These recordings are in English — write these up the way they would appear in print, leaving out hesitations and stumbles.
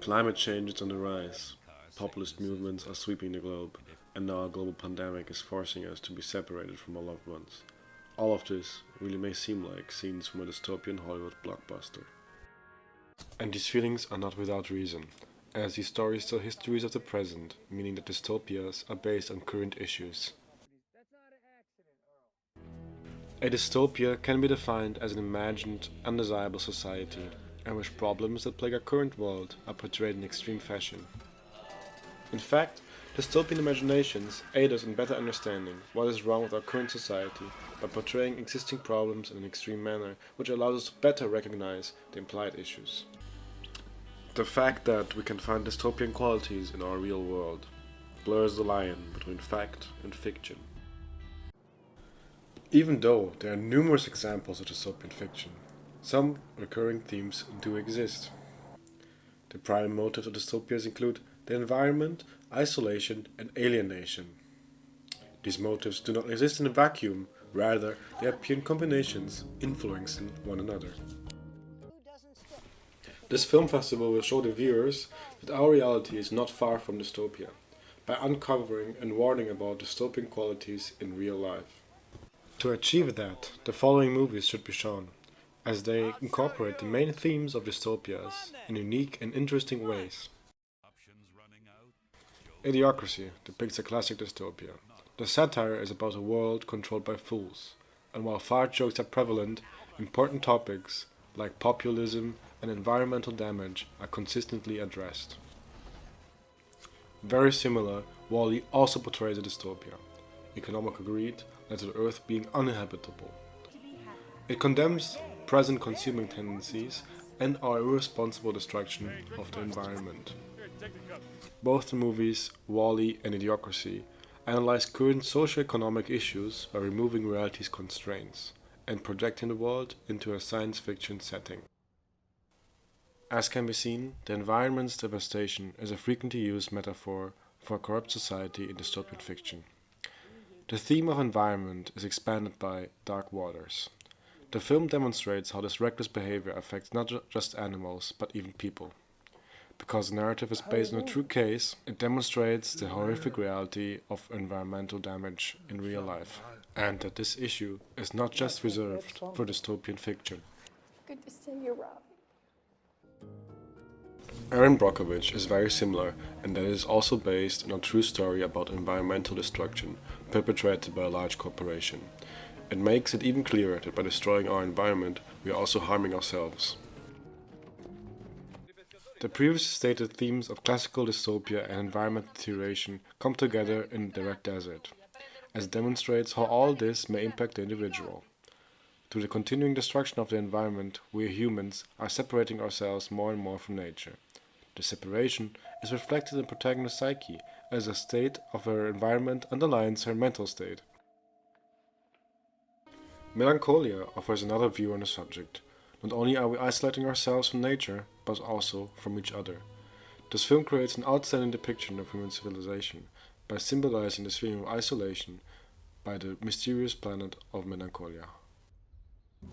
Climate change is on the rise. Populist movements are sweeping the globe, and now a global pandemic is forcing us to be separated from our loved ones. All of this really may seem like scenes from a dystopian Hollywood blockbuster. And these feelings are not without reason, as these stories tell histories of the present, meaning that dystopias are based on current issues. A dystopia can be defined as an imagined, undesirable society, in which problems that plague our current world are portrayed in extreme fashion. In fact, dystopian imaginations aid us in better understanding what is wrong with our current society by portraying existing problems in an extreme manner, which allows us to better recognize the implied issues. The fact that we can find dystopian qualities in our real world blurs the line between fact and fiction. Even though there are numerous examples of dystopian fiction, some recurring themes do exist. The prime motives of dystopias include the environment, isolation, and alienation. These motives do not exist in a vacuum, rather, they appear in combinations, influencing one another. This film festival will show the viewers that our reality is not far from dystopia, by uncovering and warning about dystopian qualities in real life. To achieve that, the following movies should be shown, as they incorporate the main themes of dystopias in unique and interesting ways. Idiocracy depicts a classic dystopia. The satire is about a world controlled by fools, and while fart jokes are prevalent, important topics like populism and environmental damage are consistently addressed. Very similar, Wall-E also portrays a dystopia. Economical greed led to the Earth being uninhabitable. It condemns present consuming tendencies and our irresponsible destruction of the environment. Both the movies, Wall-E and Idiocracy, analyze current socio-economic issues by removing reality's constraints and projecting the world into a science fiction setting. As can be seen, the environment's devastation is a frequently used metaphor for a corrupt society in dystopian fiction. The theme of environment is expanded by Dark Waters. The film demonstrates how this reckless behavior affects not just animals, but even people. Because the narrative is based on a true case, it demonstrates the horrific reality of environmental damage in real life, and that this issue is not just reserved for dystopian fiction. Good to see you, Rob. Erin Brockovich is very similar, in that it is also based on a true story about environmental destruction perpetrated by a large corporation. It makes it even clearer that by destroying our environment, we are also harming ourselves. The previously stated themes of classical dystopia and environmental deterioration come together in Direct Desert, as it demonstrates how all this may impact the individual. Through the continuing destruction of the environment, we humans are separating ourselves more and more from nature. The separation is reflected in the protagonist's psyche, as a state of her environment underlines her mental state. Melancholia offers another view on the subject. Not only are we isolating ourselves from nature, but also from each other. This film creates an outstanding depiction of human civilization by symbolizing this feeling of isolation by the mysterious planet of Melancholia.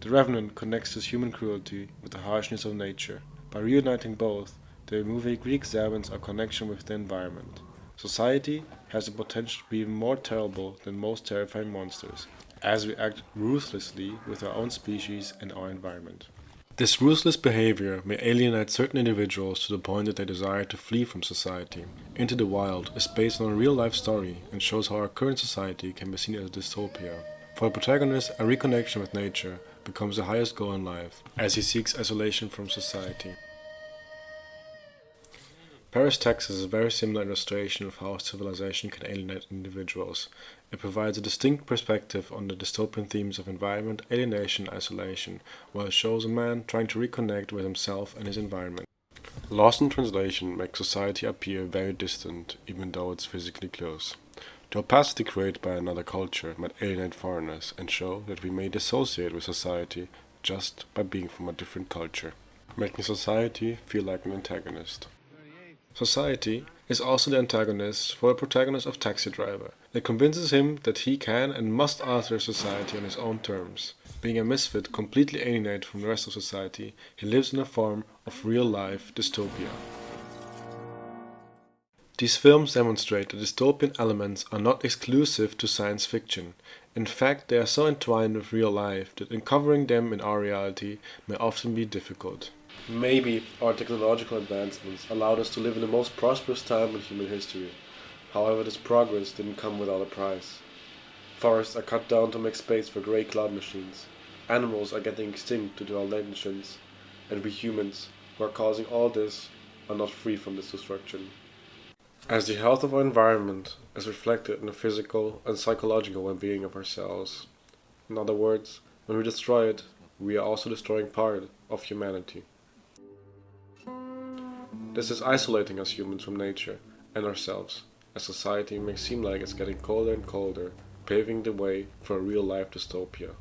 The Revenant connects this human cruelty with the harshness of nature. By reuniting both, the movie re-examines our connection with the environment. Society has the potential to be even more terrible than most terrifying monsters, as we act ruthlessly with our own species and our environment. This ruthless behavior may alienate certain individuals to the point that they desire to flee from society. Into the Wild is based on a real-life story and shows how our current society can be seen as a dystopia. For the protagonist, a reconnection with nature becomes the highest goal in life, as he seeks isolation from society. Paris, Texas is a very similar illustration of how civilization can alienate individuals. It provides a distinct perspective on the dystopian themes of environment, alienation, and isolation, while it shows a man trying to reconnect with himself and his environment. Lost in translation makes society appear very distant, even though it's physically close. The opacity created by another culture might alienate foreigners and show that we may dissociate with society just by being from a different culture, making society feel like an antagonist. Society is also the antagonist for the protagonist of Taxi Driver. It convinces him that he can and must alter society on his own terms. Being a misfit, completely alienated from the rest of society, he lives in a form of real-life dystopia. These films demonstrate that dystopian elements are not exclusive to science fiction. In fact, they are so entwined with real life that uncovering them in our reality may often be difficult. Maybe our technological advancements allowed us to live in the most prosperous time in human history. However, this progress didn't come without a price. Forests are cut down to make space for grey cloud machines. Animals are getting extinct due to our negligence. And we humans, who are causing all this, are not free from this destruction. As the health of our environment is reflected in the physical and psychological well-being of ourselves. In other words, when we destroy it, we are also destroying part of humanity. This is isolating us humans from nature and ourselves, as society may seem like it's getting colder and colder, paving the way for a real-life dystopia.